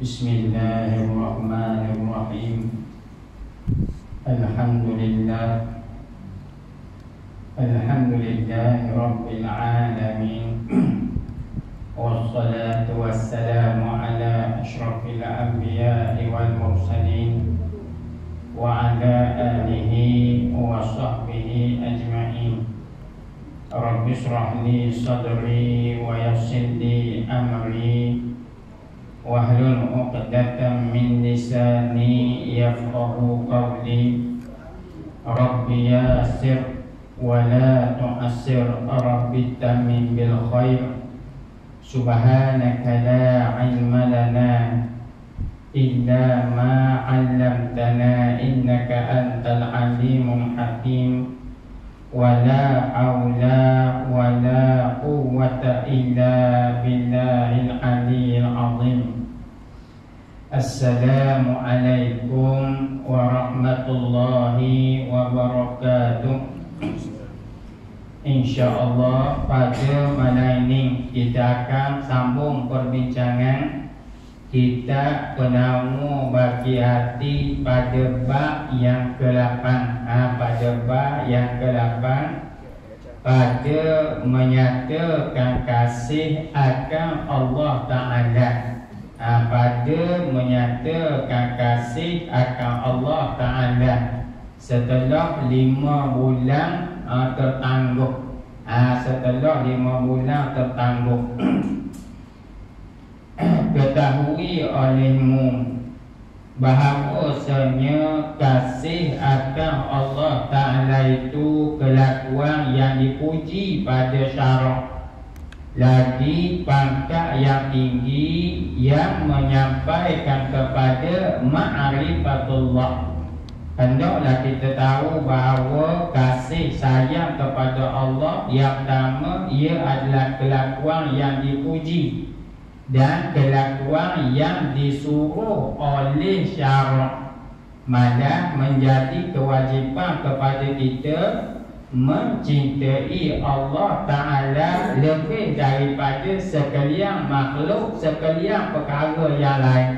Bismillahirrahmanirrahim. Alhamdulillah. Alhamdulillahi Rabbil Alamin. Wassalatu wassalamu ala ashrafil anbiya'i wal mursalin wa ala alihi wa sahbihi ajma'in. Rabbi shrah li sadri wa yassir li amri wahlul 'uqdatam min lisani yafqahu qawli. Rabbi yassir wa la tu'assir, Rabbi tamim bil khair. Subhanaka la ilma lana illa ma 'allamtana innaka antal alimul hakim. Wa la haula wa la quwwata illa billahil aliyyil azim. Assalamu alaikum warahmatullahi wabarakatuh. InsyaAllah pada malam ini kita akan sambung perbincangan kita penemu bagi hati pada bab yang ke-8. Pada bab yang ke-8, pada menyatakan kasih akan Allah Ta'ala. Pada menyatakan kasih akan Allah Ta'ala setelah 5 bulan tertangguh. Setelah 5 bulan tertangguh, ketahui olehmu bahawasanya kasih akan Allah Ta'ala itu kelakuan yang dipuji pada syarak, lagi pangkat yang tinggi yang menyampaikan kepada ma'rifatullah. Hendaklah kita tahu bahawa kasih sayang kepada Allah yang pertama, ia adalah kelakuan yang dipuji dan kelakuan yang disuruh oleh syarak, malah menjadi kewajipan kepada kita mencintai Allah Ta'ala lebih daripada sekalian makhluk, sekalian perkara yang lain.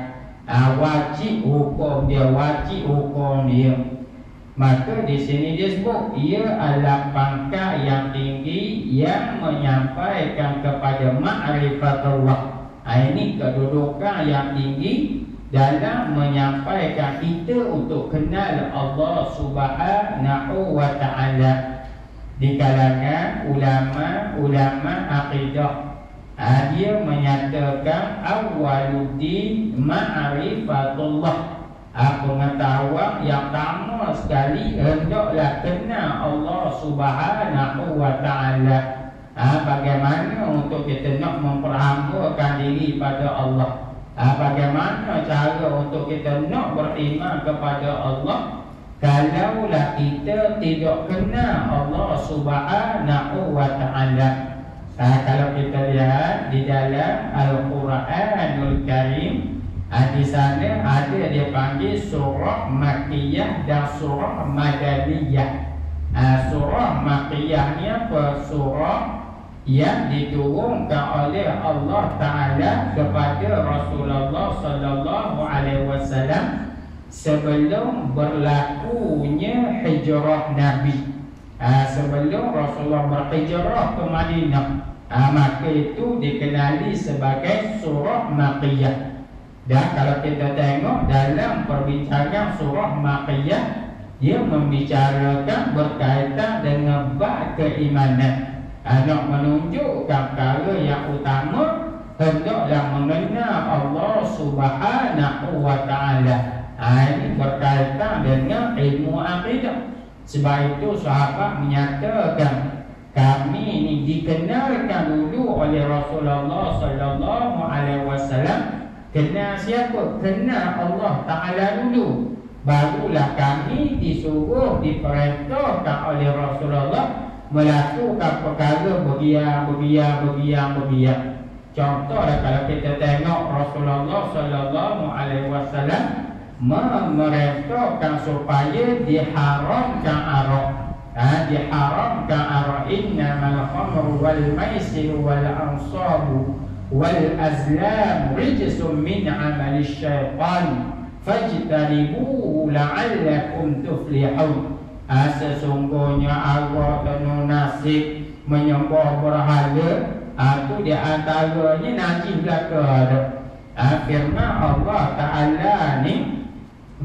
Wajib hukum dia, wajib hukum dia. Maka di sini dia sebut ia adalah pangkat yang tinggi yang menyampaikan kepada ma'rifatullah. Ini kedudukan yang tinggi dalam menyampaikan kita untuk kenal Allah Subhanahu wa Ta'ala di kalangan ulama akidah. Dia menyatakan awwaluddin ma'rifatullah. Pengetahuan yang pertama sekali hendaklah kenal Allah Subhanahu wa Ta'ala. Bagaimana untuk kita nak memperhambakan diri pada Allah? Bagaimana cara untuk kita nak beriman kepada Allah kalaulah kita tidak kenal Allah Subhanahu wa Ta'ala? Kalau kita lihat di dalam Al-Quranul Karim, di sana ada dia panggil surah Makkiyah dan surah Madaniyah. Surah Makkiyah ni apa? Surah yang diturunkan oleh Allah Ta'ala kepada Rasulullah Sallallahu Alaihi Wasallam sebelum berlakunya hijrah Nabi. Sebelum Rasulullah berhijrah ke Madinah, maka itu dikenali sebagai surah Makkiyah. Dan kalau kita tengok dalam perbincangan surah Makkiyah, dia membicarakan berkaitan dengan bab keimanan. Nak menunjukkan perkara yang utama, hendaklah mengenal Allah Subhanahu wa Ta'ala. Ini berkaitan dengan ilmu akidah. Sebab itu sahabat menyatakan kami ini dikenalkan dulu oleh Rasulullah Sallallahu Alaihi Wasallam. Kenal siapa? Kenal Allah Ta'ala dulu, barulah kami disuruh, diperintahkan oleh Rasulullah melakukan perkara begian. Contohlah kalau kita tengok Rasulullah Sallallahu Alaihi Wasallam memerintahkan supaya diharamkan arak. Diharamkan arak. Innamal khamru wal maisir wal ansabu wal azlam rijsun min amali syaitan fajtanibuhu la'allakum tuflihun. Sesungguhnya Allah penuh nasib menyembah berhala, itu di antaranya najis belaka. Firman Allah Ta'ala ni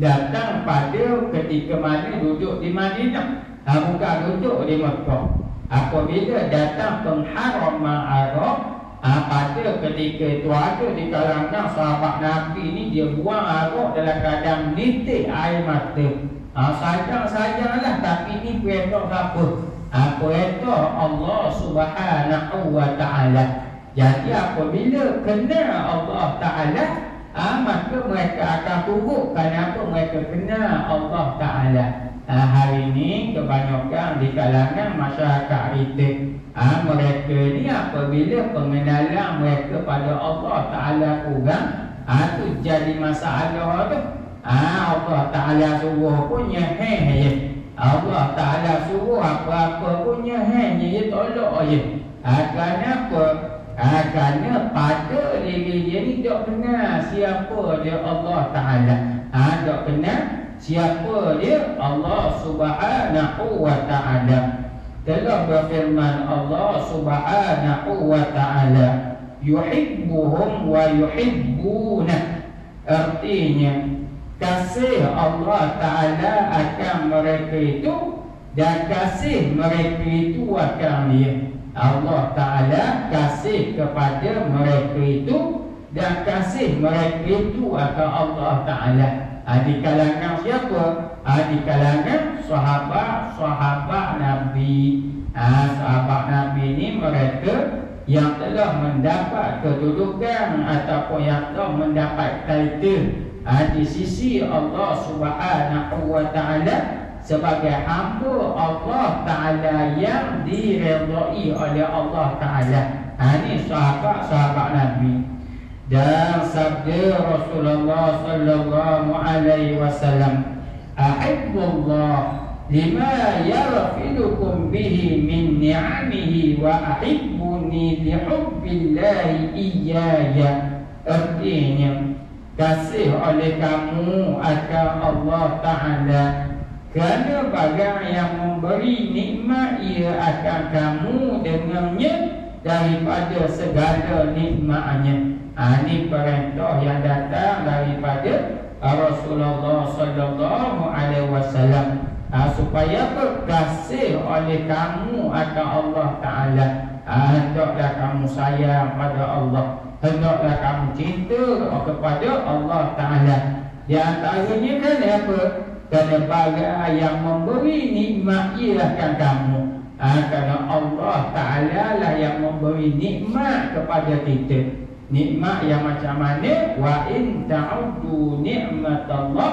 datang pada ketika mana duduk di Madinah, bukan duduk di Mekah. Apabila datang pengharaman Arab, pada ketika itu ada di kalangan sahabat Nabi ni, dia buang arak dalam keadaan nitik air mata. Sayang-sayanglah, tapi ni perintah siapa? Perintah Allah Subhanahu wa Ta'ala. Jadi apabila kena Allah Ta'ala, maka mereka akan turut. Kenapa mereka kena Allah Ta'ala? Hari ini kebanyakan di kalangan masyarakat kita, mereka ni apabila pengenalan mereka pada Allah Ta'ala kurang, itu jadi masalah tu. Allah Ta'ala suruh punya Allah Ta'ala suruh apa-apa punya dia tolak je. Kenapa? Kerana pada diri dia ni tak kenal siapa dia Allah Ta'ala. Tak kenal siapa dia Allah Subhanahu wa Ta'ala. Telah berfirman Allah Subhanahu wa Ta'ala, yuhibbuhum wa yuhibbuna. Artinya kasih Allah Ta'ala akan mereka itu, dan kasih mereka itu akan dia. Allah Ta'ala kasih kepada mereka itu, dan kasih mereka itu akan Allah Ta'ala. Di kalangan siapa? Di kalangan sahabat-sahabat Nabi. Sahabat Nabi ni mereka yang telah mendapat kedudukan ataupun yang telah mendapat title di sisi Allah Subhanahu wa Ta'ala sebagai hamba Allah Ta'ala yang diredai oleh Allah Ta'ala. Ini sahabat-sahabat Nabi. Dan sabda Rasulullah sallallahu alaihi wasallam, ahibbullah lima yarfidukum bihi min ni'amihi wa ahibbuni lihubbillahi iyaya. Artinya kasih oleh kamu akan Allah Ta'ala, kerana bagai yang memberi nikmat ia akan kamu dengannya daripada segala nikmatnya. Ini perintah yang datang daripada Rasulullah sallallahu alaihi wasallam, supaya berkasih oleh kamu akan Allah Ta'ala. Hendaklah kamu sayang pada Allah, hendaklah kamu cinta kepada Allah Ta'ala. Di antaranya kan apa? Kerana bagai yang memberi nikmat ia akan kamu. Kerana Allah Ta'ala lah yang memberi nikmat kepada kita. Nikmat yang macam mana? Wa in ta'uddu ni'matallah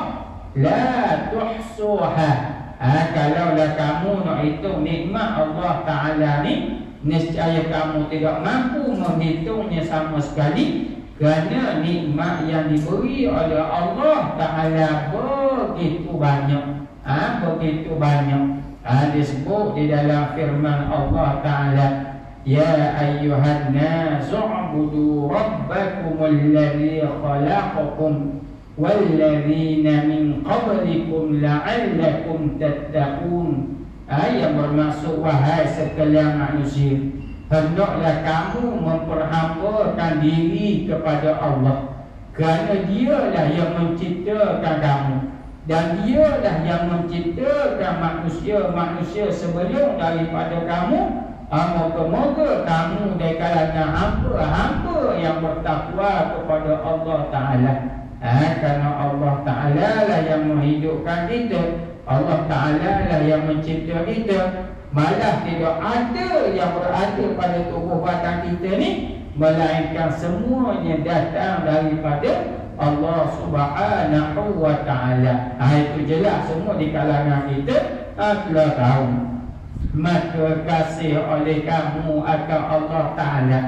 la tuhsuha. Kalaulah kamu nak hitung nikmat Allah Ta'ala ni, nescaya kamu tidak mampu menghitungnya sama sekali. Kerana nikmat yang diberi oleh Allah Ta'ala begitu banyak. Begitu banyak. Disebut di dalam firman Allah Ta'ala, ya ayyuhan nasu ubudu rabbakumul ladzi khalaqakum walladzina min qablikum la'allakum tattaqun. Yang bermaksud, wahai sekalian manusia, hendaklah kamu memperhambakan diri kepada Allah, kerana dialah yang menciptakan kamu, dan dialah yang menciptakan manusia-manusia sebelum daripada kamu. Moga-moga kamu dari kalangan hamba-hamba yang bertakwa kepada Allah Ta'ala. Kerana Allah Ta'ala lah yang menghidupkan kita, Allah Ta'ala lah yang mencipta kita. Malah tidak ada yang berada pada tubuh badan kita ni, melainkan semuanya datang daripada Allah Subhanahu wa Ta'ala. Itu jelas semua di kalangan kita telah tahu. Maka kasih oleh kamu akan Allah Ta'ala,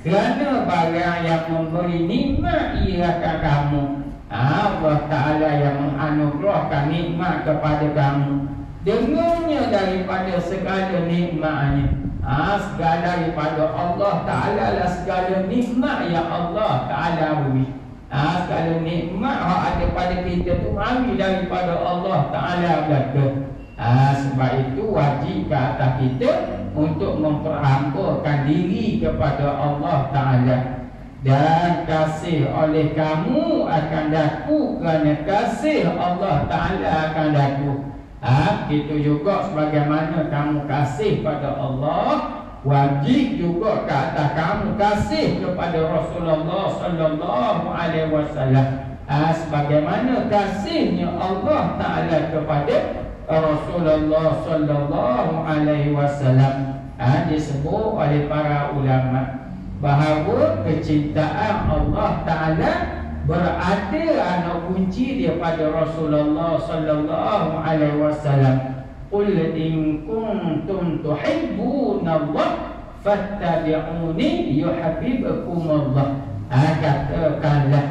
kerana barang yang memberi nikmat ia akan kamu. Allah Ta'ala yang menganugerahkan nikmat kepada kamu, dengannya daripada segala nikmatnya. Segala daripada Allah Ta'ala lah segala nikmat yang Allah Ta'ala beri. Segala nikmat yang ada pada kita tu mari daripada Allah Ta'ala belaka. Sebab itu wajib ke atas kita untuk memperhambakan diri kepada Allah Ta'ala. Dan kasih oleh kamu akan daku kerana kasih Allah Ta'ala akan daku. Begitu juga sebagaimana kamu kasih pada Allah, wajib juga ke atas kamu kasih kepada Rasulullah sallallahu alaihi wasallam. Sebagaimana kasihnya Allah Ta'ala kepada Rasulullah sallallahu alaihi wasallam. Disebut oleh para ulama bahawa kecintaan Allah Ta'ala berada anak kunci daripada Rasulullah sallallahu alaihi wasallam. Qul in kuntum tuhibbunallah fattabi'uni yuhibbukumullah. Katakanlah,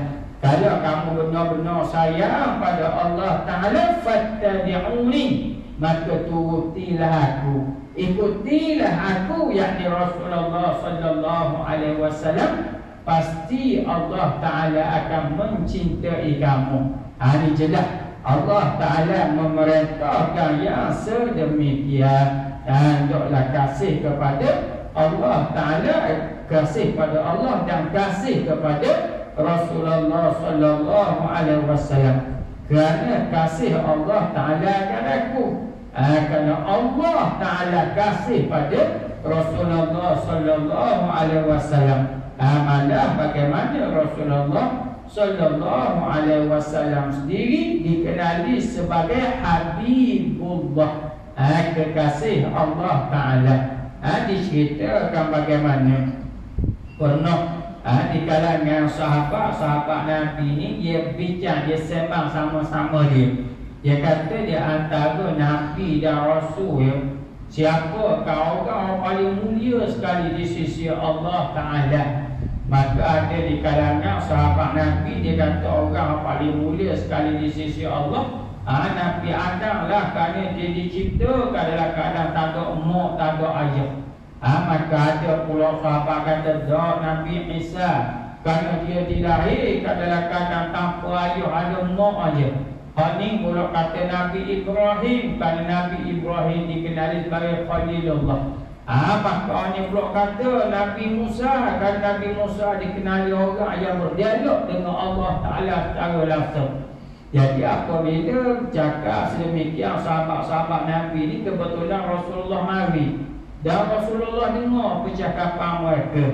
kalau kamu benar-benar sayang pada Allah Ta'ala, fattabi'uni, maka turutilah aku, ikutilah aku, yakni Rasulullah sallallahu alaihi wasallam. Pasti Allah Ta'ala akan mencintai kamu. Ini jelas Allah Ta'ala memerintahkan yang sedemikian. Hendaklah kasih kepada Allah Ta'ala, kasih pada Allah dan kasih kepada Rasulullah sallallahu alaihi wasallam. Kerana kasih Allah Ta'ala akan aku, kerana Allah Ta'ala kasih pada Rasulullah sallallahu alaihi wasallam. Malah bagaimana Rasulullah sallallahu alaihi wasallam sendiri dikenali sebagai Habibullah, kekasih Allah Ta'ala. Diceritakan bagaimana pernah di kalangan sahabat Nabi ni, dia bincang, dia sembang sama-sama dia. Dia kata di antara Nabi dan Rasul, siapakah orang paling mulia sekali di sisi Allah Ta'ala? Maka ada di kalangan sahabat Nabi, dia kata orang paling mulia sekali di sisi Allah, Nabi Adam lah, kerana dia diciptakan dalam keadaan tak ada umur, tak ada ayah. Maka ada pula sahabat kata Nabi Isa, kerana dia dilahirkan dalam keadaan tanpa ayah, ada umur aja. Ini pula kata Nabi Ibrahim, kerana Nabi Ibrahim dikenali sebagai Khalilullah. Maka ini pula kata Nabi Musa, kerana Nabi Musa dikenali orang yang berdialog dengan Allah Ta'ala secara langsung. Jadi apabila cakap sedemikian sahabat-sahabat Nabi ini, kebetulan Rasulullah mari dan Rasulullah dengar percakapan mereka.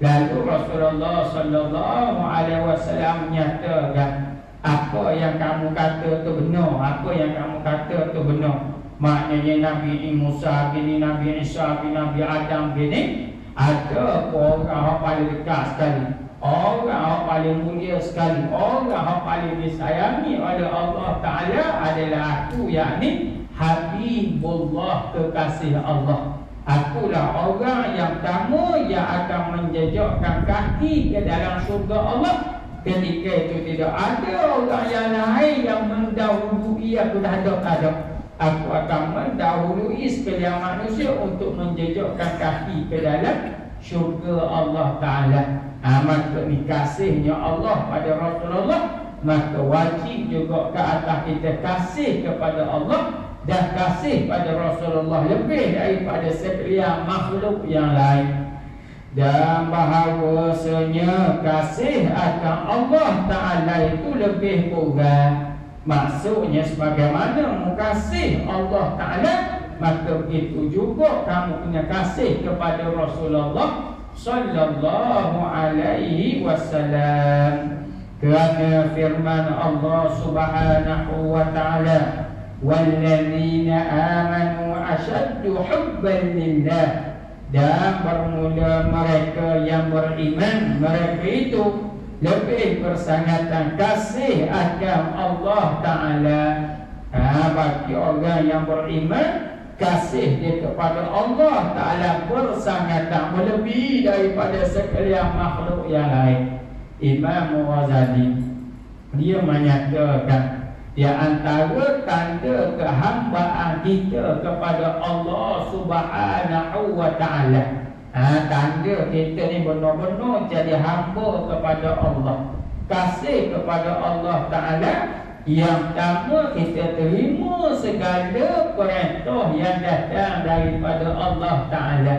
Lalu Rasulullah sallallahu alaihi wasallam menyatakan, apa yang kamu kata tu benar, apa yang kamu kata tu benar. Maknanya Nabi Musa bini Nabi Isa bini Nabi Adam bini, ada orang yang paling dekat sekali, orang yang paling mulia sekali, orang yang paling disayangi oleh Allah Ta'ala adalah aku, yakni Habibullah, kekasih Allah. Akulah orang yang pertama yang akan menjejakkan kaki ke dalam syurga Allah. Ketika itu tidak ada orang yang lain yang mendahului aku, dah ada. Aku akan mendahului sekalian manusia untuk menjejakkan kaki ke dalam syurga Allah Ta'ala. Maka ni kasihnya Allah pada Rasulullah, maka wajib juga ke atas kita kasih kepada Allah dan kasih pada Rasulullah lebih daripada sekalian makhluk yang lain. Dan bahawasanya kasih akan Allah Ta'ala itu lebih kurang. Maksudnya sebagaimana mengasihi Allah Ta'ala, maka begitu juga kamu punya kasih kepada Rasulullah sallallahu alaihi wasallam. Kerana firman Allah Subhanahu wa Ta'ala, walladzina amanu asyaddu hubban lillah. Dan bermula mereka yang beriman, mereka itu lebih bersangatan kasih akan Allah Ta'ala. Bagi orang yang beriman, kasih dia kepada Allah Ta'ala bersangatan melebihi daripada sekalian makhluk yang lain. Imam Ghazali dia menyatakan, Di antara tanda kehambaan kita kepada Allah Subhanahu wa ta'ala. Tanda kita ni benar-benar jadi hamba kepada Allah, kasih kepada Allah Ta'ala. Yang pertama, kita terima segala perintah yang datang daripada Allah Ta'ala.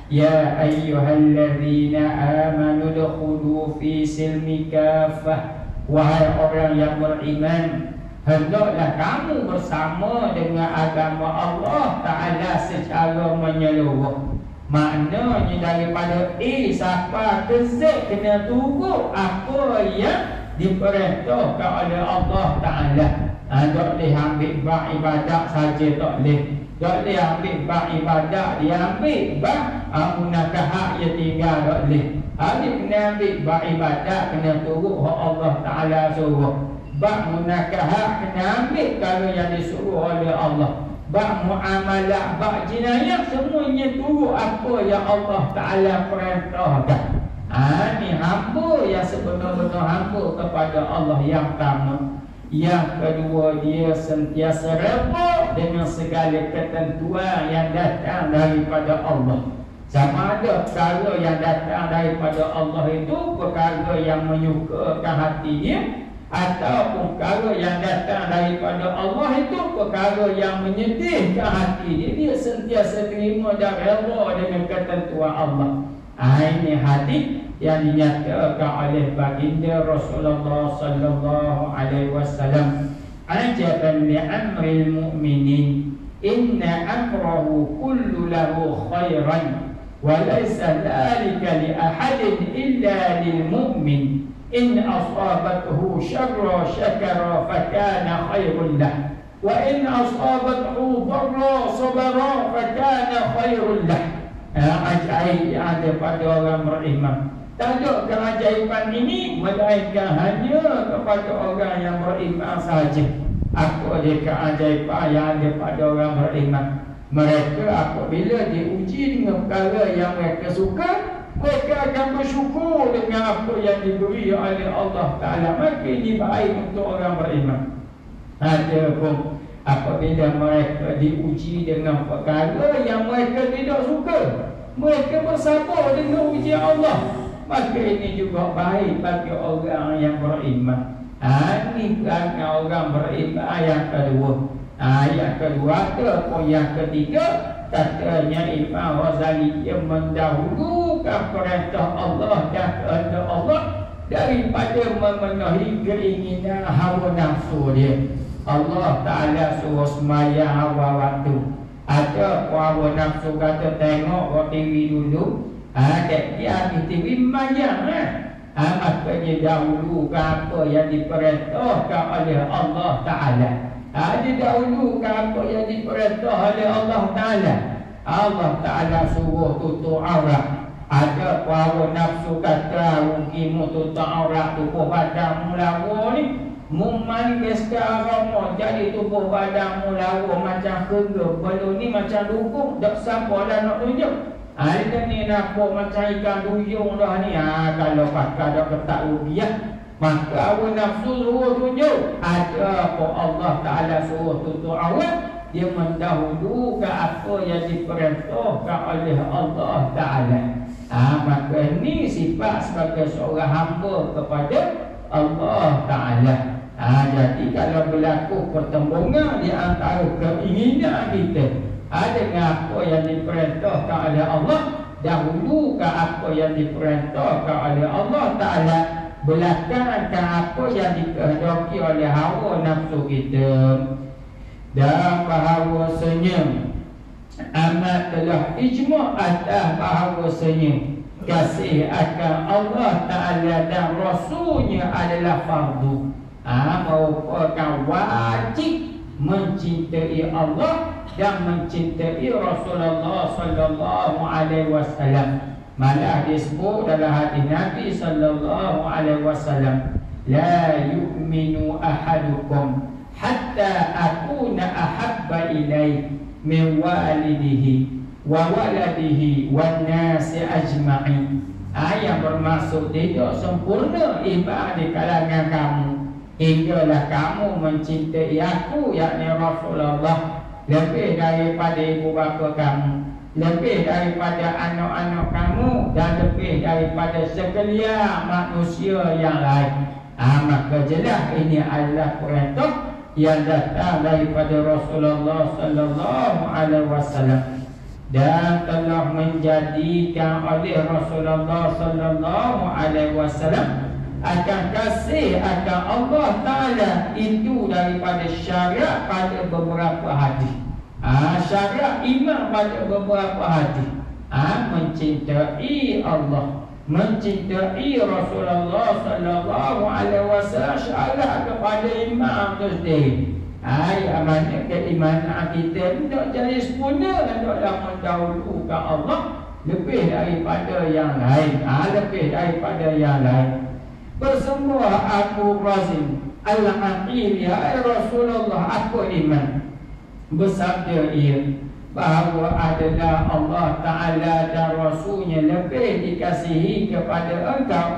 Ya ayyuhallazina amanu dukhulu fi silmi kafah. Wahai orang yang beriman, hendaklah kamu bersama dengan agama Allah Ta'ala secara menyeluruh. Maknanya daripada siapa ke Z kena turut apa yang diperintahkan oleh Allah Ta'ala. Tak boleh ambil bab ibadat saja, tak boleh. Tak boleh ambil bab ibadat, dia ambil bab munakahat, dia tinggal, tak boleh. Dia kena ambil bab ibadat, kena turut Allah Ta'ala suruh. Bab munakahat kena ambil kalau yang disuruh oleh Allah. Bab muamalah, bab jinayah, semuanya turut apa yang Allah Ta'ala perintahkan. Ni hamba yang sebenar-benar hamba kepada Allah yang pertama. Yang kedua, dia sentiasa reda dengan segala ketentuan yang datang daripada Allah. Sama ada perkara yang datang daripada Allah itu perkara yang menyukakan hati dia, ataupun perkara yang datang daripada Allah itu perkara yang menyedihkan hati dia. Dia sentiasa terima dan reda dengan ketentuan Allah. Ini hadis yang dinyatakan oleh baginda Rasulullah sallallahu alaihi wasallam. Ajaban li amril mu'minin, inna amrahu kullu lahu khairan, wa laysa dhalika li ahadin illa lil mu'min. In asabathu syarra syakara fakana khairun lah, wa in asabathu dharra sabara fakana khairun lah. Ajaib yang ada pada orang beriman. Tak ada keajaiban ini melainkan hanya kepada orang yang beriman saja. Apa dia keajaiban yang ada pada orang beriman? Mereka apabila diuji dengan perkara yang mereka suka, mereka akan bersyukur dengan apa yang diberi oleh Allah Ta'ala. Maka ini baik untuk orang beriman. Adapun apabila mereka diuji dengan perkara yang mereka tidak suka, mereka bersabar dengan ujian Allah, maka ini juga baik bagi orang yang beriman. Ini kerana orang beriman yang kedua. Yang kedua ataupun yang ketiga, katanya Imam Ghazali, yang mendahulukan perintah Allah dan kehendak Allah daripada memenuhi keinginan hawa nafsu dia. Allah Ta'ala suruh semayang awal waktu. Ada hawa nafsu kata tengok TV dulu, dia habis TV mayang. Makanya dahulukan apa yang diperintahkan oleh Allah Ta'ala. Dia dahulukan apa yang diperintah oleh Allah Ta'ala. Allah Ta'ala suruh tutup aurat. Ada hawa nafsu kata rugimu tutup aurat, tubuh badanmu lawa ni memanggis ke agama, jadi tubuh badanmu lawa macam kerga, belum ni macam dukung, tak siapa dah nak tunjuk. Dia ni nampak macam ikan duyung dah ni. Kalau pakai dah ketak rupiah, maka awal nafsu suruh tunjuk. Ada apa Allah Ta'ala suruh tutup awal, dia mendahulukan apa yang diperintahkan oleh Allah Ta'ala. Maka ini sifat sebagai seorang hamba kepada Allah Ta'ala. Jadi kalau berlaku pertembungan di antara keinginan kita dengan apa yang diperintahkan oleh Allah, dahulukan apa yang diperintahkan oleh Allah Ta'ala, belakangkan apa yang dikehendaki oleh hawa nafsu kita. Dan bahawasanya amat telah ijma' atas bahawasanya kasih akan Allah Ta'ala dan Rasulnya adalah fardu. Merupakan wajib mencintai Allah dan mencintai Rasulullah sallallahu alaihi wasallam. Malah disebut dalam hadis Nabi sallallahu alaihi wasallam, la yu'minu ahadukum hatta akuna ahabba ilaihi min walidihi wa waladihi wan nasi ajma'in. Yang bermaksud tidak sempurna iman di kalangan kamu hinggalah kamu mencintai aku, yakni Rasulullah, lebih daripada ibu bapa kamu, lebih daripada anak-anak kamu, dan lebih daripada sekalian manusia yang lain. Maka jelas ini adalah perintah yang datang daripada Rasulullah sallallahu alaihi wasallam, dan telah menjadikan oleh Rasulullah sallallahu alaihi wasallam akan kasih akan Allah Ta'ala itu daripada syariat pada beberapa hadis. Syariat iman pada beberapa hadis. Mencintai Allah, mencintai Rasulullah sallallahu alaihi wasallam, syarat kepada imam itu sendiri. Amanah keimanan kita tidak jadi sempurna, hendaklah mendahulukan Allah lebih daripada yang lain. Lebih daripada yang lain. Bersemua Abu Razim Al-Aqil, ya Rasulullah, aku iman. Bersabda ia bahawa adalah Allah Ta'ala dan Rasulnya lebih dikasihi kepada engkau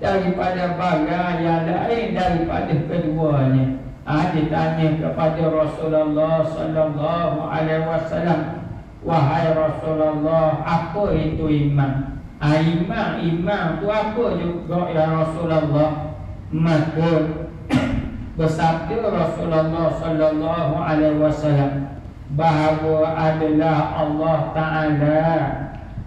daripada barang yang lain daripada keduanya. Ditanya kepada Rasulullah sallallahu alaihi wasallam, wahai Rasulullah, apa itu iman? Iman tu apa juga ya Rasulullah? Maka bersabda Rasulullah sallallahu alaihi wasallam bahawa adalah Allah Ta'ala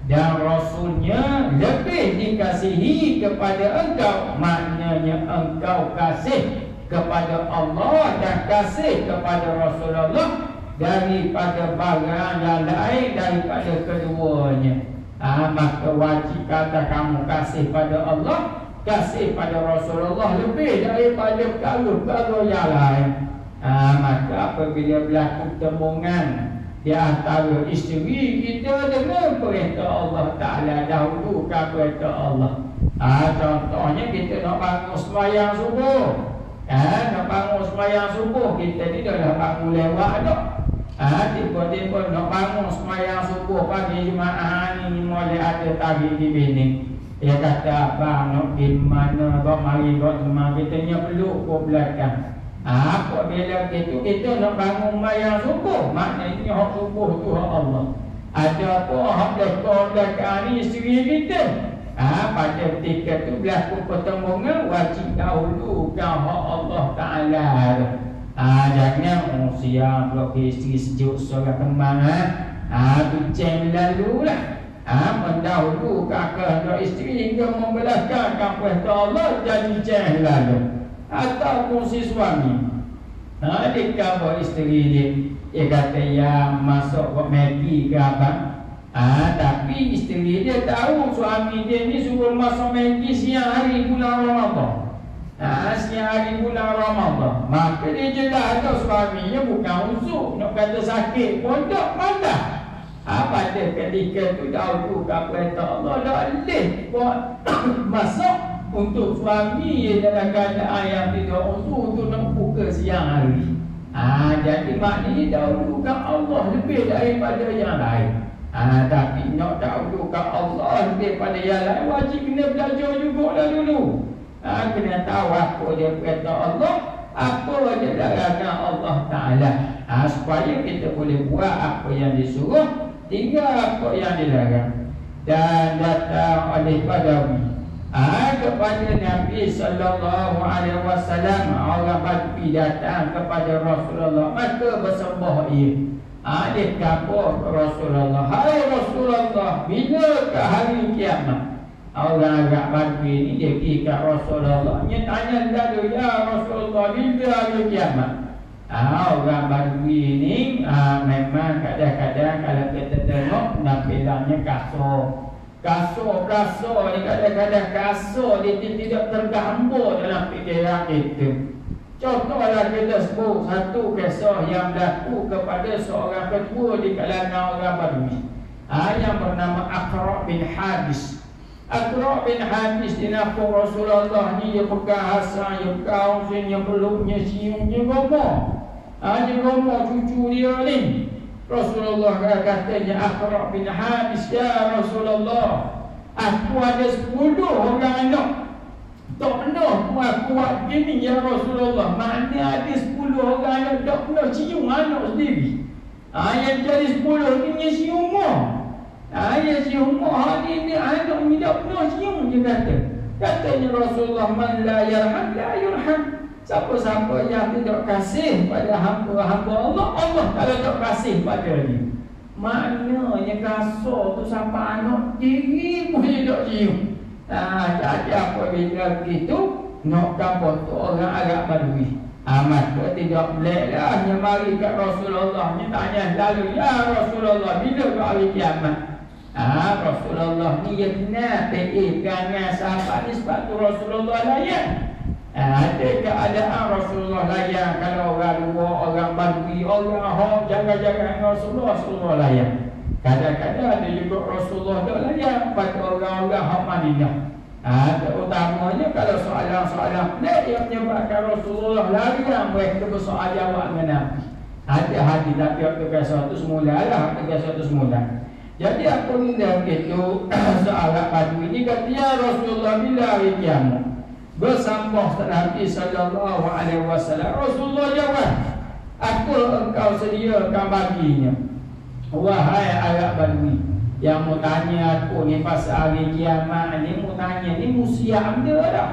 dan Rasulnya lebih dikasihi kepada engkau. Maknanya engkau kasih kepada Allah dan kasih kepada Rasulullah daripada barang yang lain daripada keduanya. Maka wajib kata kamu kasih pada Allah, kasih pada Rasulullah lebih daripada perkara-perkara yang lain. Maka apabila berlaku tembungan di antara isteri kita dengan perintah Allah Ta'ala, dahulukan perintah Allah. Contohnya kita nak bangun sembahyang subuh. Nak bangun sembahyang subuh, kita tidaklah bangun lewat dah. Tiba-tiba nak bangun sembahyang subuh pagi Jumaat ni mulai ada tarik di bini. Dia kata, abang nak pergi mana, abang mari buat semua, kita ni peluk ke belakang. Apabila kita nak bangun sembahyang subuh, maknanya hak subuh tu hak Allah. Ada apa hak belakang ni isteri kita. Pada ketika tu berlaku pertembungan, wajib dahulukan hak Allah Ta'ala. Jangan siang pula ke isteri sejuk seorang kembang. Bincang lalulah. Mendahulukan kehendak isteri hingga membelakangkan perintah Allah, jadi bincang lalu. Ataupun si suami dia kata isteri dia kata yang masuk buat Maggi ke abang. Tapi isteri dia tahu suami dia ni suruh masuk Maggi siang hari bulan Ramadan. Siang hari bulan Ramadan. Maka dia jelas ada suaminya bukan uzur, nak kata sakit pun tak pandang. Pada ketika tu dahulu perintah Allah, dah boleh buat masuk untuk suami dalam keadaan yang tidak uzur tu nak buka siang hari. Jadi maknanya dahulukan Allah lebih daripada yang lain. Tapi nak dahulukan Allah lebih daripada yang lain, wajib kena belajar juga dah dulu. Kena tahu apa dia perintah Allah, apa dia larangan Allah Ta'ala, supaya kita boleh buat apa yang disuruh, tinggal apa yang dilarang. Dan datang oleh Badawi kepada Nabi sallallahu alaihi wasallam, orang Badui datang kepada Rasulullah, maka bersembah ia. Dia kata Rasulullah, hai Rasulullah, bilakah hari kiamat? Orang agak Badui ni dia pergi ke Rasulullah, dia tanya lalu, ya Rasulullah, bila hari kiamat? Orang Badui ni memang kadang-kadang kalau kita tengok penampilannya kasar ni, kadang-kadang kasar dia tidak tergambar dalam fikiran kita. Contohlah kita sebut satu kisah yang berlaku kepada seorang ketua di kalangan orang Badui, yang bernama Aqra' bin Habis. Aqra' bin Habis dinafur Rasulullah ni, dia pegang Hasan, dia pegang Husain, dia peluknya, ciumnya, ngomong. Dia ngomong cucu dia ni. Rasulullah katanya, Aqra' bin Habis, ya Rasulullah, aku ada 10 orang anak. Tak pernah kuat gini ya Rasulullah. Mana ada 10 orang yang tak pernah cium anak sendiri. Yang jadi 10 ni yang cium mak. Yang cium mak ni anak ni tak pernah cium, dia kata. Katanya Rasulullah, man la yarham la yurham. Siapa-siapa yang tidak kasih pada hamba-hamba Allah, Allah kalau tak kasih pada dia. Maknanya kasar tu sampai anak diri pun dia tak cium. Jadi apabila begitu, nak kampung tu orang Arab Badui. Maka tidak boleh lah yang mari kat Rasulullah ni tanya lalu, ya Rasulullah, bila ke hari kiamat? Rasulullah ni dia kenal perangai sahabat ni sebab tu Rasulullah layan. Ada keadaan Rasulullah layan. Kalau orang luar, orang Badui, orang Hong jaga-jaga Rasulullah, Rasulullah layan. Kadang-kadang ada juga Rasulullah tak layan pada orang-orang Hong Madinah. Terutamanya kalau soalan-soalan yang menyebabkan Rasulullah layan, mereka bersoal jawab dengan Nabi. Ada hadis tapi apabila suatu semula lah, apabila suatu semula. Jadi apabila begitu seorang Badui ini kata, ya Rasulullah, bila hari kiamat? Bersambung Nabi sallallahu alaihi wasallam. Rasulullah jawab, apa engkau sediakan baginya? Wahai Arab Badui, yang mau tanya aku ni pasal hari kiamat ni, mau tanya ni musiam dia dah.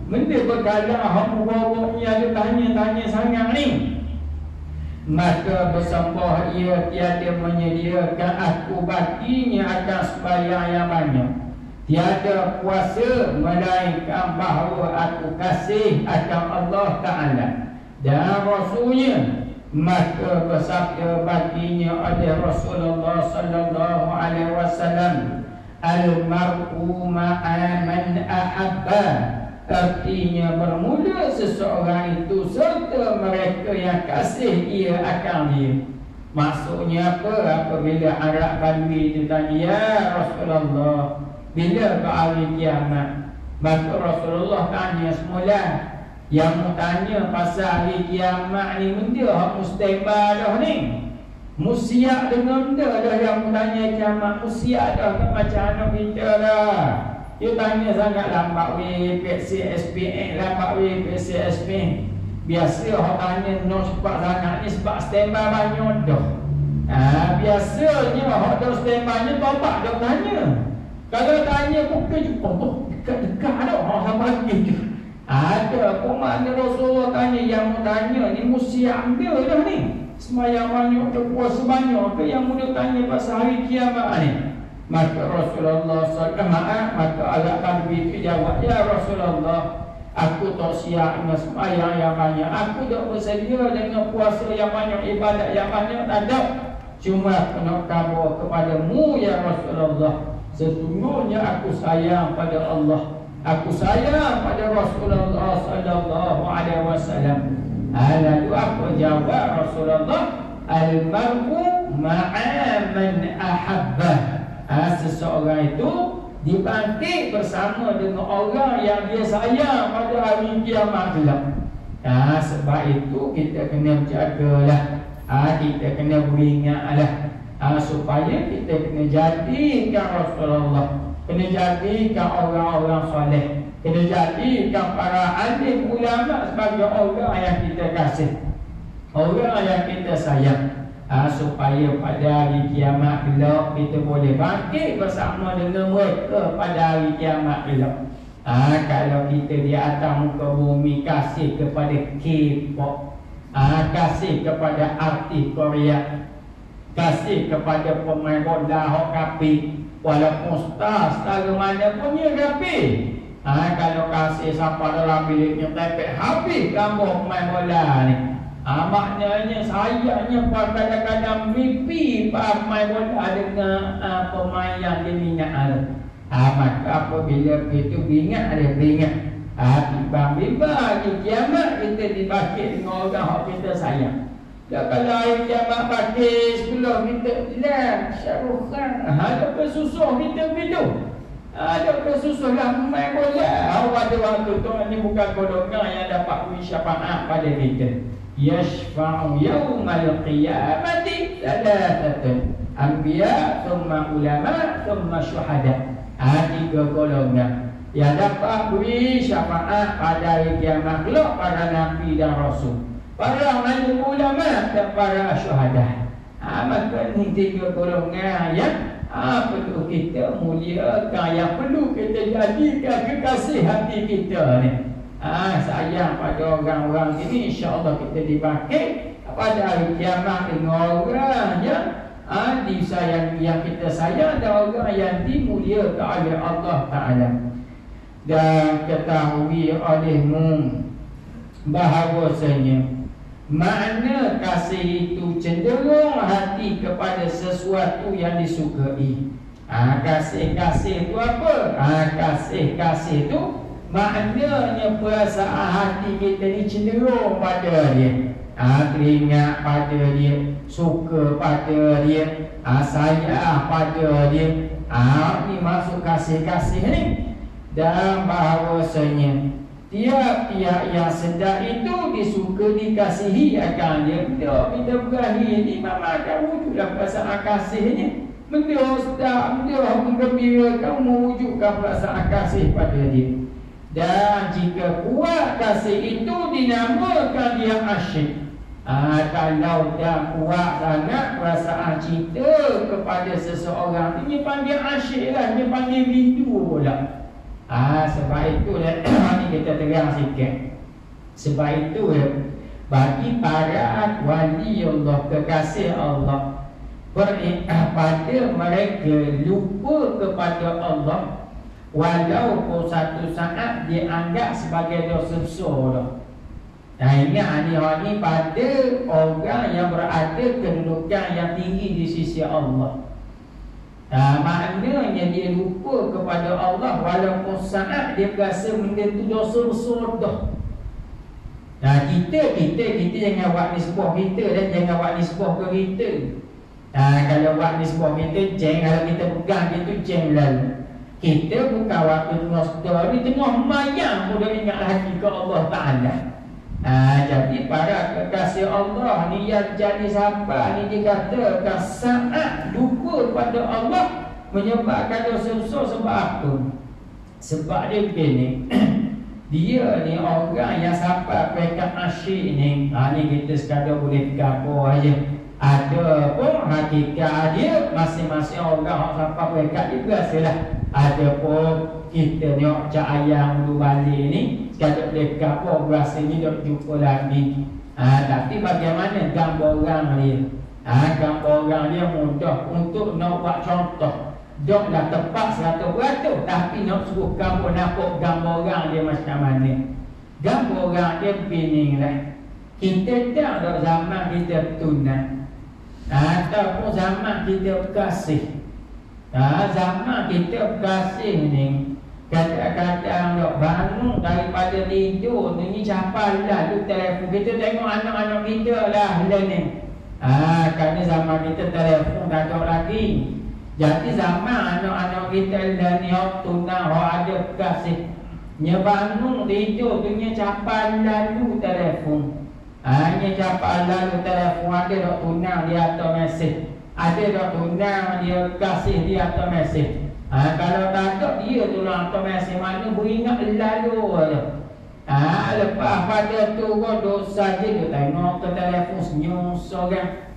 Benda bergalah hak bawa-bawa dia tanya-tanya sangat ni. Maka bersambung ia tiada menyediakan aku baginya akan sembahyang yang banyak. Tiada kuasa melainkan bahawa aku kasih akan Allah Ta'ala dan Rasulnya. Maka bersabda baginya ada Rasulullah sallallahu alaihi wasallam, al-mar'u ma'a man ahabba. Artinya bermula seseorang itu serta mereka yang kasih ia akan dia. Maksudnya apa? Apabila Arab Badui itu tanya, ya Rasulullah, bila ke hari kiamat? Maka Rasulullah tanya semula. Yang mau tanya pasal hari kiamat ni benda hak mustahil dah ni. Musiak dengan benda dah yang mau tanya kiamat. Musiak dah tak macam anak kita dah. Dia tanya sangat lambat weh PCSP, lambat weh PCSP. Biasa hak tanya no cepat sangat ni sebab standby banyak dah. Biasanya hak dah standby ni bapak dah tanya. Kalau tanya bukan jumpa dekat-dekat dah hak sama lagi. Ada apa makna Rasulullah tanya, yang mau tanya ni mesti ambil dah ni. Semayang banyak ke puasa banyak ke, yang muda tanya pasal hari kiamat ni. Maka Rasulullah SAW, maka Arab Badui itu jawab, ya Rasulullah, aku tak siap dengan semayang yang banyak, aku tak bersedia dengan puasa yang banyak, ibadat yang banyak, tak ada. Cuma kena kabar kepadamu ya Rasulullah, sesungguhnya aku sayang pada Allah, aku sayang pada Rasulullah sallallahu alaihi wasallam. Lalu apa jawab Rasulullah? Al-mar'u ma'a man ahabba. Seseorang itu dibangkit bersama dengan orang yang dia sayang pada hari kiamat kelak. Sebab itu kita kena jagalah, kita kena beringatlah, supaya kita kena jadikan Rasulullah, kena jadikan orang-orang soleh, kena jadikan para alim ulama sebagai orang yang kita kasih, orang yang kita sayang. Supaya pada hari kiamat kelak kita boleh bangkit bersama dengan mereka pada hari kiamat kelak. Kalau kita di atas muka bumi kasih kepada K-pop, kasih kepada artis Korea, kasih kepada pemain bola hok kapi, walaupun star mana punya kapi. Kalau kasih sampai dalam biliknya tepek habis gambar pemain bola ni. Maknanya sayangnya kadang-kadang mimpi pemain bola dengan pemain yang diminat. Maka apabila itu beringat ada beringat. Tiba-tiba di kiamat kita dibangkit dengan orang yang kita sayang. Dan kalau hari kiamat bangkit sebelum kita bilang Syahrul Khan, ada kesusuh kita begitu. Ada kesusuh lah pemain bola. Ada waktu tu ni bukan golongan yang dapat syafaat pada kita. Yashfa'u yawmal qiyamati thalathatun anbiya thumma ulama thumma syuhada. Tiga golongan. yang dapat beri syafaat pada hari kiamat kelak para nabi dan rasul, para ulama dan para syuhada. Maka ni 3 golongan yang perlu kita muliakan, yang perlu kita jadikan kekasih hati kita ni. Sayang pada orang-orang ini, insya-Allah kita dipakai pada hari kiamat dengan orang yang disayang, yang kita sayang, dan orang yang dimuliakan oleh Allah Ta'ala. Dan ketahui olehmu bahawasanya makna kasih itu cenderung hati kepada sesuatu yang disukai. Kasih-kasih itu apa? Kasih-kasih itu maknanya perasaan hati kita ni cenderung pada dia. Teringat pada dia, suka pada dia, sayang pada dia. Ni masuk kasih-kasih ni. Dan bahawasanya tiap-tiap yang sedap itu disuka, dikasihi akan dia. Benda berakhir ni memang akan wujudlah perasaan kasihnya. Benda sedap, benda menggembirakan, mewujudkan perasaan kasih pada dia. Dan jika kuat kasih itu dinamakan dia asyik. Kalau dah kuat sangat perasaan cinta kepada seseorang, dia panggil asyik lah, dia panggil rindu pula. Sebab itu ni kita terang sikit. Sebab itu bagi para wali Allah, kekasih Allah, pada mereka lupa kepada Allah, walaupun satu saat dianggap sebagai dosa besar. Ingat ni pada orang yang berada kedudukan yang tinggi di sisi Allah. Maknanya dia lupa kepada Allah walaupun saat dia rasa benda tu dosa besar dah. Kita jangan buat nisbah kita dan jangan buat nisbah ke kita. Kalau buat nisbah kita, kalau kita pegang itu jangan. Kita bukan waktu tengah sedar ni, tengah mayang pun dah ingat lagi ke Allah Ta'ala. Jadi para kekasih Allah ni yang jadi sahabat ni dikatakan saat lupa pada Allah menyebabkan dosa besar. Sebab apa? Sebab dia begini. Dia ni orang yang sahabat pekat asyik ni. Ni kita sekadar boleh gapo aja. Ada pun hakikat dia masing-masing orang sahabat pekat dia biasalah. Ada pun kita tengok cak ayam dulu balik ni sekadar dekat apa berasa ni dah jumpa lagi. Tapi bagaimana gambaran dia? Gambaran dia mudah untuk nak buat contoh. Doklah tepat 100%, tapi nak suruh kamu nampak gambaran dia macam mana. Gambaran dia begini lah. Kita tak ada zaman kita tunang, ataupun zaman kita kasih. Zaman kita kasih ni, kadang-kadang nak bangun daripada tidur ni capai lalu telefon. Kita tengok anak-anak kita lah ni. Kerana zaman kita telefon dah tak lagi. Jadi zaman anak-anak kita lah ni tunang, ada kasih. Nya bangun tidur tu nya capai lalu telefon. Nya capai lalu telefon, ada tak tunang dia atau mesej. Ada tak tunang dia kasih dia atau mesej. Kalau tak ada dia tu lah atau mesej, mana beringat lalu je. Lepas pada tu kau dosa je dia tengok ke telefon senyum seorang.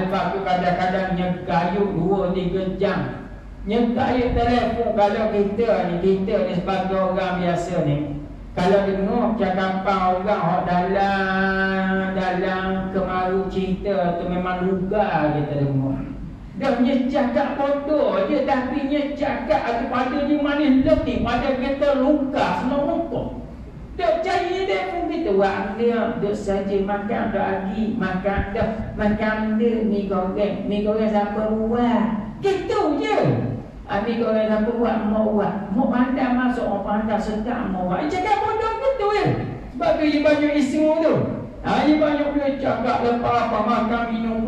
Lepas tu kadang-kadang nyekayuk 2-3 jam. Nyekayuk telefon. Kalau kita ni sebagai orang biasa ni, kalau dengar cakapan orang dalam kemaru cerita tu memang luka kita dengar. Dia punya cakap bodoh je, tapi dia cakap kepada dia manis letih, pada kita luka senang luka. Dia cari dia pun kita buat dia saja makan dah lagi, makan dah, makan dia mi goreng siapa buat. Gitu je. Mi goreng siapa buat, mau buat. Mau pandai masuk, orang pandai sedap mau buat. Cakap bodoh gitu je. Sebab tu dia banyak isu tu. Dia banyak boleh cakap lepas apa makan minum,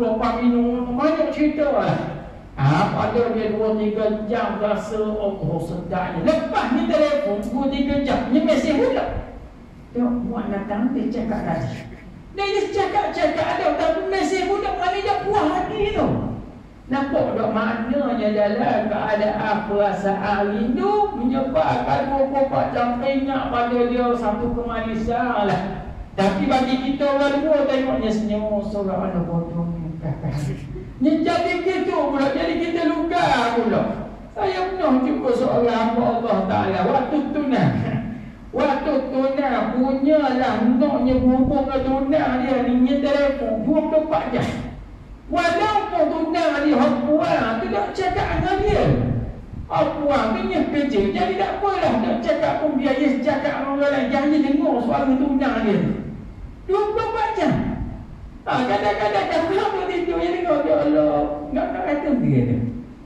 banyak cerita lah. Pada dia 2-3 jam rasa sedapnya. Lepas ni telefon 2-3 jam, dia mesej pula. Dok, muat datang dia cakap tadi. Dia cakap ada, tapi mesej pula mana dia puas hati tu. Nampak tak maknanya dalam keadaan perasaan rindu menyebabkan bapak jangan ingat pada dia satu kemanisan lah. Tapi bagi kita orang luar tengoknya senyum seorang mana bodoh ni. Ni jadi gitu pula, jadi kita luka pula. Saya pernah jumpa seorang hamba Allah Ta'ala waktu tunang. Waktu tunang punyalah naknya hubung ke tunang dia ni telefon 24 jam. Walaupun tunang dia hak puan tu tak cakap dengan dia. Hak puan tu dia kerja, jadi tak apalah nak cakap pun biaya cakap dengan orang lain. Jangan dengar suara tunang dia 24 jam. Kadang-kadang apa tidur yang dengar ya Allah. Nak kata dia tu.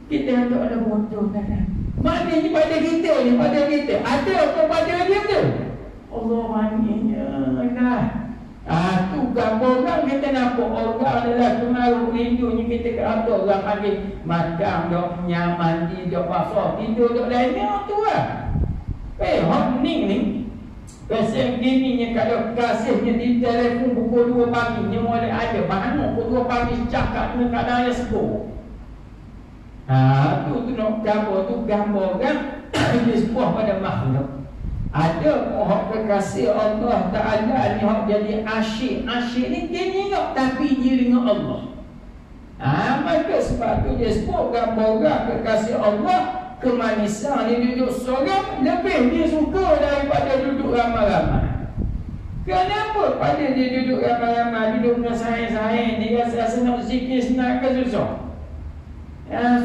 Kita tak ada bodoh kan. Maknanya pada kita ni, pada kita ada apa pada dia tu. Allah maknanya lah. Tu gambar orang kita nampak orang adalah pengaruh rindunya kita ke ada orang panggil makan dok nyaman di dok pasal tidur dok lainnya tu lah. Hot ni pasal gininya kalau kasihnya di telefon pukul 2 pagi ni mulai ada bangun pukul 2 pagi cakap dengan kadang yang sebut. Tu nak gambar tu gambar kan dia sebuah pada makhluk. Ada orang kekasih Allah Ta'ala ni hak jadi asyik ni dia ingat tapi dia dengan Allah. Maka sebab tu dia sebut gambar kekasih Allah kemanisan dia duduk seorang lebih dia suka daripada duduk ramai-ramai. Kenapa pada dia duduk ramai-ramai duduk dengan sahih-sahih dia rasa nak zikir senang ke susah?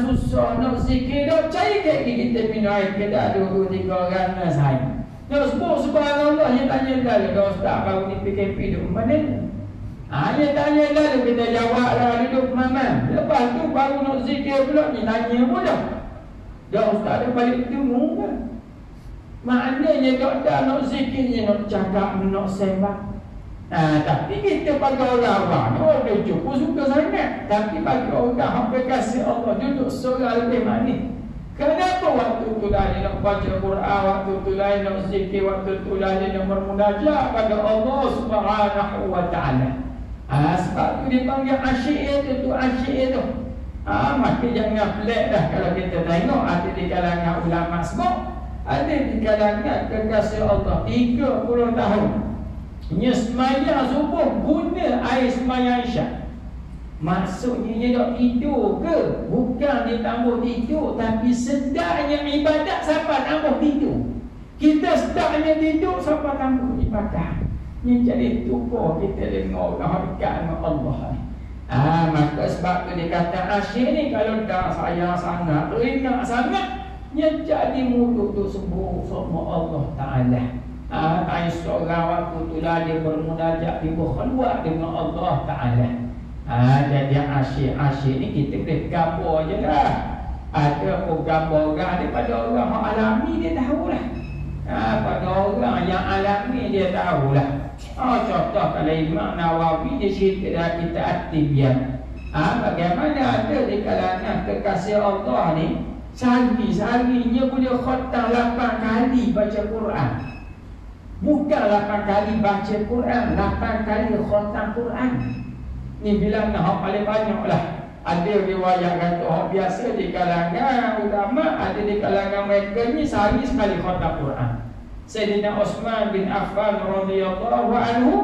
Susah nak zikir dah cari kat kita minum air kedah 2-3 orang dengan sahih. Nak sebut subhanallah yang tanya lalu dah ustaz baru ni PKP duduk mana ni? Dia tanya lalu kita jawab lah duduk mana. Lepas tu baru nak zikir pula ni tanya pun dah. Dah ustaz dah balik tunggu kan. Maknanya tak nak zikirnya nak cakap nak sembah. Tapi kita bagi orang awam dia cukup suka sangat. Tapi bagi orang yang berkasih Allah duduk seorang lebih manis. Kenapa waktu tu dah dia nak baca Quran, waktu tu lain nak zikir, waktu tu lain nak bermunajat pada Allah Subhanahu wa Ta'ala. Sebab tu dia panggil asyik itu asyik itu. Maka jangan pelik dah kalau kita tengok ada di kalangan ulama sebut, ada di kalangan kekasih Allah 30 tahun. Nya semaya subuh guna air semaya Isyak. Maksudnya dia tak tidur ke? Bukan dia tambah tidur, tapi sedaknya ibadat sampai tambah tidur. Kita sedaknya tidur sampai tambah ibadat. Ini jadi tubuh kita dengar orang dekat dengan Allah. Maka sebab tu dia kata asyik ni kalau dah sayang sangat, ringat sangat, dia jadi mulut tu sembuh sama Allah Ta'ala. Seorang waktu tu lah dia bermunajat, dia berkhulwat dengan Allah Ta'ala. Jadi asyik ni kita boleh gambar je lah. Ada gambar orang daripada orang yang alami dia tahulah. Pada orang yang alami dia tahulah. Contoh kalau Imam Nawawi dia cerita dalam kitab At-Tibyan. Bagaimana ada di kalangan kekasih Allah ni sehari-harinya boleh khatam 8 kali baca Quran. Bukan 8 kali baca Quran, 8 kali khatam Quran. Ni bilangan hak paling banyak lah. Ada riwayat kata hak biasa di kalangan ulama, ada di kalangan mereka ni sehari sekali khatam Quran. Sayyidina Uthman bin Affan radhiyallahu anhu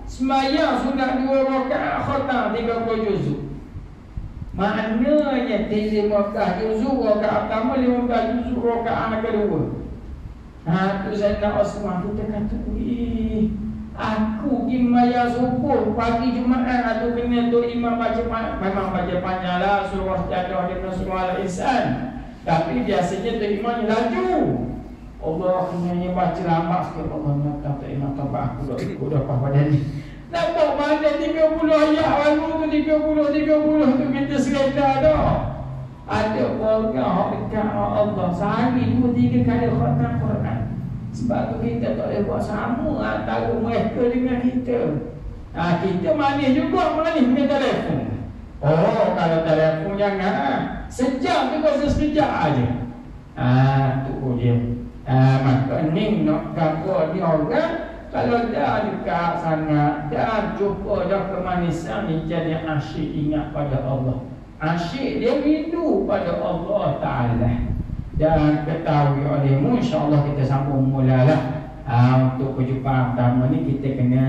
sembahyang sunat 2 rakaat khatam 30 juzuk. Maknanya 30 juzuk rakaat pertama, 15 juzuk rakaat kedua. Tu Sayyidina Uthman tu kata, aku imaya subuh pagi Jumaat atau kena tu imam memang baca panjang lah surah Sejadah dan surah Al-Insan. Tapi biasanya tu imam laju. Allah kena baca lambat sikit. Allah nak kata imam tabak aku dah apa ni. Nampak mana 30 ayat baru tu 30 tu kita sereda dah. Ada orang yang dekat Allah sehari 2-3 kali khatam Quran. Sebab tu kita tak boleh buat sama antara mereka dengan kita. Kita manis juga manis dengan telefon. Kalau telefon jangan. Sejam tu kau sekejap aja. Tu dia. Maka ni nak kata ni orang kalau dah dekat sangat, dah jumpa dah kemanisan ni jadi asyik ingat pada Allah. Asyik dia rindu pada Allah Ta'ala. Dan ketahui olehmu, insyaAllah kita sambung mulalah. Untuk perjumpaan pertama ni kita kena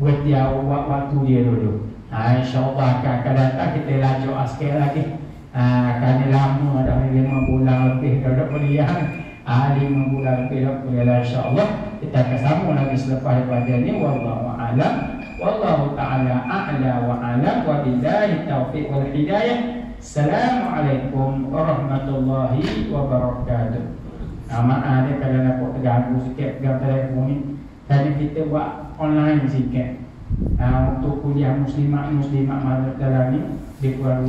berhenti waktu dia dulu. InsyaAllah akan datang kita laju sikit lagi. Kerana lama dah 5 bulan lebih dah kuliah. 5 bulan lebih dah kuliah, insyaAllah kita akan sambung lagi selepas daripada ni. Wallahu a'lam. Wallahu ta'ala a'la wa a'lam. Wa billahi taufiq wal hidayah. Assalamualaikum warahmatullahi wabarakatuh. Maaf dia kalau nak terganggu sikit pegang telefon ni. Tadi kita buat online sikit untuk kuliah muslimat malam dalam ni di Kuala